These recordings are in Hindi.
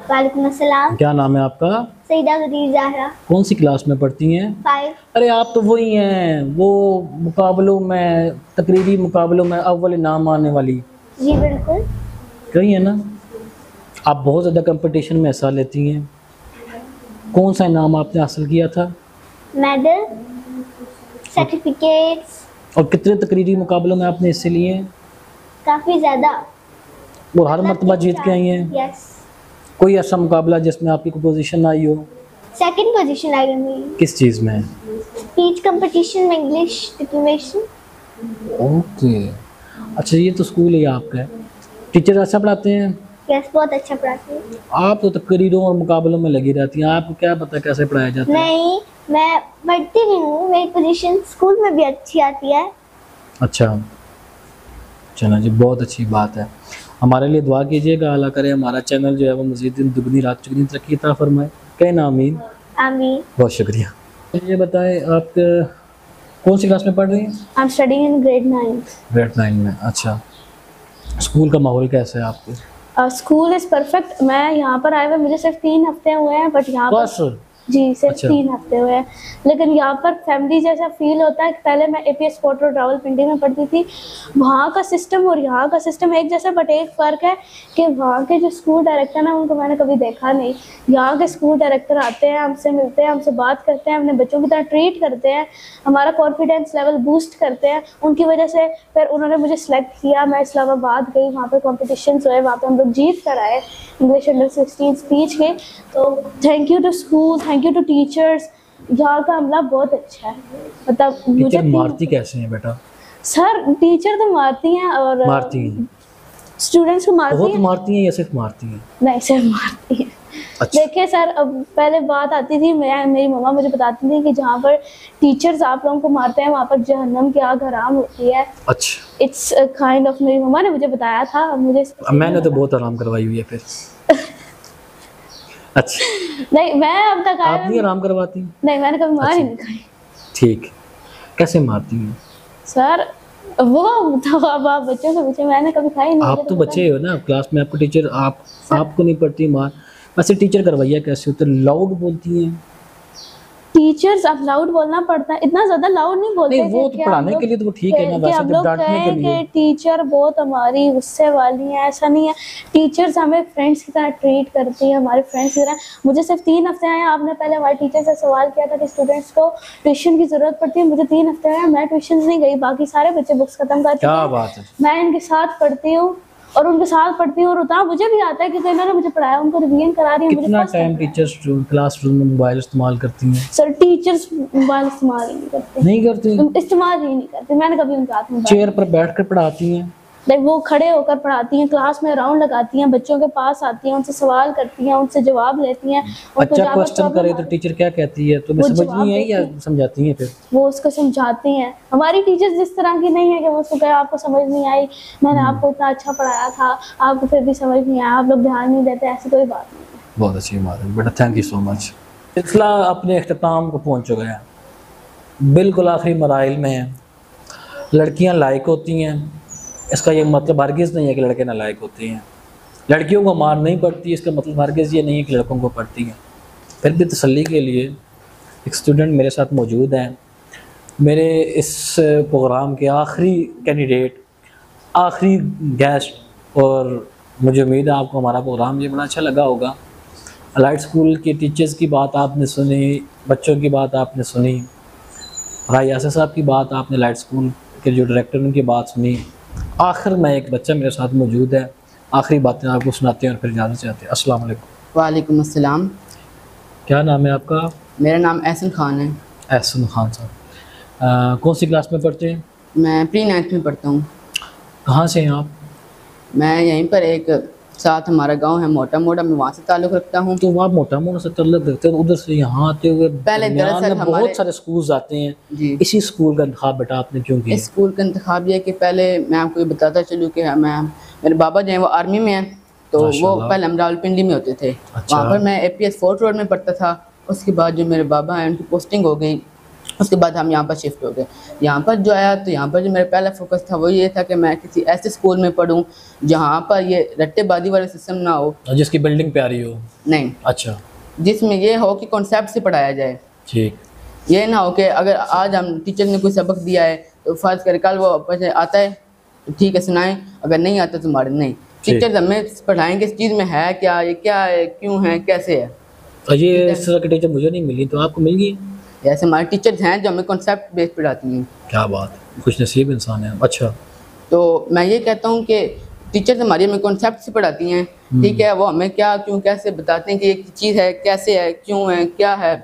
वालेकुम अस्सलाम। क्या नाम है आपका? सईदा गदीर ज़हरा। कौन सी क्लास में पढ़ती हैं? 5। अरे आप तो वही हैं, वो मुकाबलों में, तकरीरी मुकाबलों में अव्वल इनाम आने वाली। जी बिल्कुल। कही है ना? आप बहुत ज़्यादा कंपटीशन में हिस्सा लेती हैं। कौन सा इनाम आपने हासिल किया था? मेडल, सर्टिफिकेट्स, और कितने तकरीरी मुकाबलों में आपने हिस्से लिए हैं? काफ़ी ज़्यादा। और हर मरतबा जीत के आई हैं? यस। कोई ऐसा मुकाबला जिसमें आपकी कोई पोजीशन आई हो? सेकंड पोजीशन आई मेरी। किस चीज़ में? स्पीच कंपटीशन में, इंग्लिश डिक्लेरेशन। ओके। अच्छा, ये तो स्कूल ही आपका है। टीचर अच्छा पढ़ाते हैं? यस, बहुत अच्छा पढ़ाती हूँ। आप तो तकरीरों और मुकाबलों में लगी रहती हैं, आपको क्या पता कैसे पढ़ाया जाता है? नहीं, मैं पढ़ती भी हूँ, मेरी पोजीशन स्कूल में भी अच्छी आती है। अच्छा, चलो जी, बहुत अच्छी बात है। हमारे लिए दुआ कीजिएगा, अल्लाह करे हमारा चैनल जो है वो मज़ीद दुगनी रात चुगनी तरक्की अता फरमाए। कहना आमीन। आमीन। बहुत शुक्रिया। ये बताएं, आप कौन सी क्लास में पढ़ रही हैं? I am studying in grade 9। Grade 9 में। अच्छा, स्कूल का माहौल कैसा है आपके? School is perfect. मैं यहाँ पर आए हुए मुझे सिर्फ 3 हफ्ते हुए हैं, बट यहाँ बस। पर जी सिर्फ अच्छा। 3 हफ्ते हुए हैं, लेकिन यहाँ पर फैमिली जैसा फील होता है। पहले मैं एपीएस स्पोर्ट और रावलपिंडी में पढ़ती थी। वहाँ का सिस्टम और यहाँ का सिस्टम एक जैसा, बट एक फ़र्क है कि वहाँ के जो स्कूल डायरेक्टर हैं उनको मैंने कभी देखा नहीं। यहाँ के स्कूल डायरेक्टर आते हैं, हमसे मिलते हैं, हमसे बात करते हैं, अपने बच्चों की तरह ट्रीट करते हैं, हमारा कॉन्फिडेंस लेवल बूस्ट करते हैं। उनकी वजह से फिर उन्होंने मुझे सेलेक्ट किया, मैं इस्लामाबाद गई, वहाँ पर कॉम्पिटिशन्स हुए, वहाँ पर हम लोग जीत कर आए इंग्लिश अंडर 16 स्पीच के। तो thank you to school, thank you to teachers. यहाँ का अमला बहुत अच्छा है। मतलब मुझे मारती कैसे हैं बेटा? सर टीचर तो मारती हैं और मारती हैं? स्टूडेंट्स को मारती बहुत हैं। मारती हैं या सिर्फ मारती हैं? नहीं, सिर्फ मारती हैं। अच्छा। देखिए सर, अब पहले बात आती थी, मेरी मम्मा मुझे बताती थी कि जहाँ पर टीचर्स आप लोगों को मारते हैं वहाँ पर जहन्नम की आग हराम होती है। अच्छा। इट्स काइंड ऑफ, मेरी मम्मा ने मुझे बताया था, मुझे मैंने तो बहुत आराम करवाई हुई है फिर। अच्छा, नहीं, मैं अब तक आप नहीं आराम करवाती? नहीं, मैंने कभी मार ही नहीं खाई। ठीक, कैसे मारती हैं सर वो तो अब आप बच्चों के पीछे, मैंने कभी खाई नहीं। आप तो बच्चे हो ना, क्लास में आपको टीचर आपको नहीं पड़ती मार। वैसे टीचर करवाइया कैसे होते? लाउड बोलती हैं? टीचर्स अब लाउड बोलना पड़ता है, इतना ज्यादा लाउड नहीं बोलते। नहीं, वो तो पढ़ाने के लिए तो ठीक है ना, वैसे तो डांटने के लिए। टीचर बहुत हमारी गुस्से वाली है, ऐसा नहीं है। टीचर्स हमें फ्रेंड्स की तरह ट्रीट करती है, हमारे फ्रेंड्स की तरह। मुझे सिर्फ 3 हफ्ते आए, आपने पहले हमारे टीचर से सवाल किया था कि स्टूडेंट्स को ट्यूशन की जरूरत पड़ती है। मुझे 3 हफ्ते आए, मैं ट्यूशन नहीं गई, बाकी सारे बच्चे बुक्स खत्म कर चुके हैं। क्या बात है। मैं इनके साथ पढ़ती हूँ और उनके साथ पढ़ती हूँ, और उतना मुझे भी आता है कि इन्होंने मुझे पढ़ाया, उनको रिवीजन करा रही है। कितना टाइम टीचर्स क्लासरूम में मोबाइल इस्तेमाल करती हैं? सर टीचर्स मोबाइल इस्तेमाल ही नहीं करते। नहीं करती? इस्तेमाल ही नहीं करते, मैंने कभी उनके हाथ में। चेयर पर बैठकर पढ़ाती हैं? वो खड़े होकर पढ़ाती हैं, क्लास में राउंड लगाती हैं, बच्चों के पास आती हैं, उनसे सवाल करती हैं, उनसे जवाब लेती हैं। अच्छा, क्वेश्चन करे तो टीचर क्या कहती है? तुम्हें समझनी है या समझाती हैं? फिर वो उसको समझाती हैं। हमारी टीचर्स जिस तरह की नहीं है कि वो उसको कहे आपको समझ नहीं आई, मैंने आपको इतना अच्छा पढ़ाया था, आपको फिर भी समझ नहीं आया, आप लोग ध्यान नहीं देते, ऐसी कोई बात नहीं है। बहुत अच्छी बात है बेटा, थैंक यू सो मच। सिलसिला अपने अख्ताम को पहुँच चुका है, बिल्कुल आखिरी मराइल में है। लड़कियाँ लायक होती हैं, इसका ये मतलब हरगिज़ नहीं है कि लड़के नालायक होते हैं। लड़कियों को मार नहीं पड़ती, इसका मतलब हरगिज़ ये नहीं है कि लड़कों को पड़ती है। फिर भी तसल्ली के लिए एक स्टूडेंट मेरे साथ मौजूद हैं, मेरे इस प्रोग्राम के आखिरी कैंडिडेट, आखिरी गेस्ट, और मुझे उम्मीद है आपको हमारा प्रोग्राम ये बड़ा अच्छा लगा होगा। अलाइट स्कूल के टीचर्स की बात आपने सुनी, बच्चों की बात आपने सुनी, भाई यासिर साहब की बात आपने, अलाइट स्कूल के जो डायरेक्टर उनकी बात सुनी। आखिर में एक बच्चा मेरे साथ मौजूद है, आखिरी बातें आपको सुनाते हैं और फिर इजाज़त चाहते हैं। अस्सलाम वालेकुम। वालेकुम अस्सलाम। क्या नाम है आपका? मेरा नाम एहसन खान है। एहसन खान साहब, कौन सी क्लास में पढ़ते हैं? मैं प्री 9th में पढ़ता हूँ। कहाँ से हैं आप? मैं यहीं पर एक साथ हमारा गांव है मोटा मोटा, मैं वहाँ से ताल्लुक़ रखता हूँ। तो आप मोटा मोटा से ताल्लुक़ रखते हैं, उधर से यहाँ आते हुए पहले दरअसल बहुत सारे स्कूल्स आते हैं जी। इसी स्कूल का इंतखाब बेटा आपने क्यों किया? इस स्कूल का इंतखाब ये कि पहले मैं आपको ये बताता चलूँ कि मेरे बाबा जो हैं वो आर्मी में हैं, तो वो पहले हम रावलपिंडी में होते थे। अच्छा। वहाँ पर मैं APS फोर्ट रोड में पढ़ता था। उसके बाद जो मेरे बाबा हैं उनकी पोस्टिंग हो गई, उसके बाद हम यहाँ पर शिफ्ट हो गए। यहाँ पर जो आया तो यहाँ पर जो मेरा पहला फोकस था वो ये था कि मैं किसी ऐसे स्कूल में पढूं जहाँ पर ये रट्टेबाजी वाला सिस्टम ना हो, और जिसकी बिल्डिंग प्यारी हो। नहीं, अच्छा, जिसमें ये हो कि कॉन्सेप्ट से पढ़ाया जाए। ठीक। ये ना हो कि अगर आज हम टीचर ने कोई सबक दिया है तो फर्ज कर कल वो आता है तो ठीक है सुनाएं, अगर नहीं आता तो मारे नहीं। टीचर हमें पढ़ाएंगे इस चीज़ में है क्या, ये क्या है, क्यों है, कैसे है। और ये इस तरह की टीचर मुझे नहीं मिली, तो आपको मिल गई? ऐसे हमारे टीचर्स हैं जो हमें कॉन्सेप्ट बेस्ड पढ़ाती हैं। क्या बात है, खुश नसीब इंसान है। अच्छा, तो मैं ये कहता हूँ कि टीचर्स हमारी हमें कॉन्सेप्ट से पढ़ाती हैं, ठीक है, वो हमें क्या क्यों कैसे बताते हैं कि ये चीज़ है, कैसे है, क्यों है, क्या है।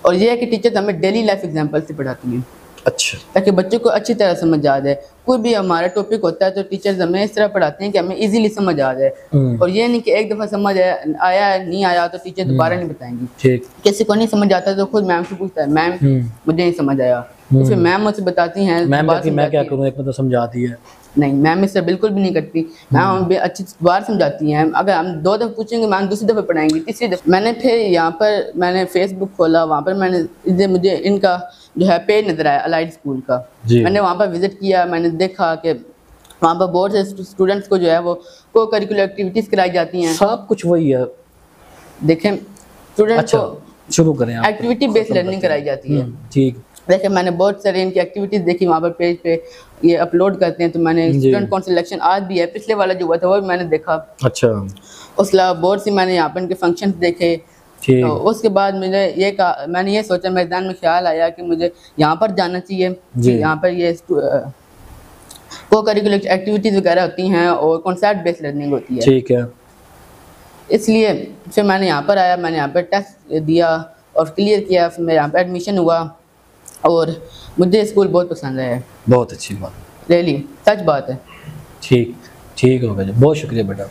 और ये है कि टीचर्स हमें डेली लाइफ एग्जांपल से पढ़ाती हैं। अच्छा, ताकि बच्चों को अच्छी तरह समझ आ जाए। कोई भी हमारा टॉपिक होता है तो टीचर्स हमें इस तरह पढ़ाते हैं कि हमें इजीली समझ आ जाए। और ये नहीं कि एक दफ़ा समझ आया नहीं आया तो टीचर दोबारा नहीं बताएंगी। ठीक। किसी को नहीं समझ आता तो खुद मैम से पूछता है, मैम मुझे नहीं समझ आया, तो फिर मैम मुझसे बताती हैं। मैम कहती मैं क्या करूँ, एक मतलब समझाती है। नहीं, मैम इससे बिल्कुल भी नहीं करती। मैम हमें अच्छी बार समझाती हैं। अगर हम 2 दफ़ा पूछेंगे मैम दूसरी दफ़ा पढ़ाएंगी, तीसरी दफ़ा। मैंने फिर यहाँ पर मैंने फेसबुक खोला, वहाँ पर मैंने मुझे इनका जो है पेज नज़र आया अलाइड स्कूल का। मैंने वहाँ पर विज़िट किया, मैंने देखा कि वहाँ पर बहुत से स्टूडेंट्स को जो है वो को करिकुलर एक्टिविटीज़ कराई जाती हैं। सब कुछ वही है। देखें स्टूडेंट को शुरू करें आप। एक्टिविटी बेस्ड लर्निंग कराई जाती है। ठीक। देखिए मैंने बहुत सारे इनकी एक्टिविटीज़ देखी, वहाँ पर पेज पे ये अपलोड करते हैं। तो मैंने स्टूडेंट कौन सिलेक्शन आज भी है, पिछले वाला जो हुआ था वो भी मैंने देखा। अच्छा, उसके अलावा बहुत सी मैंने यहाँ पर इनके फंक्शंस देखे। तो उसके बाद मैंने ये सोचा, मेरे ध्यान में ख्याल आया कि मुझे यहाँ पर जाना चाहिए। यहाँ पर ये को करिकुलर एक्टिविटीज़ वगैरह होती हैं और कॉन्सेप्ट बेस्ड लर्निंग होती है। ठीक है। इसलिए फिर मैंने यहाँ पर आया, मैंने यहाँ पर टेस्ट दिया और क्लियर किया, फिर मेरा यहाँ पर एडमिशन हुआ और मुझे स्कूल बहुत पसंद आया। बहुत अच्छी बात, रियली सच बात है। ठीक, ठीक हो गया, बहुत शुक्रिया बेटा।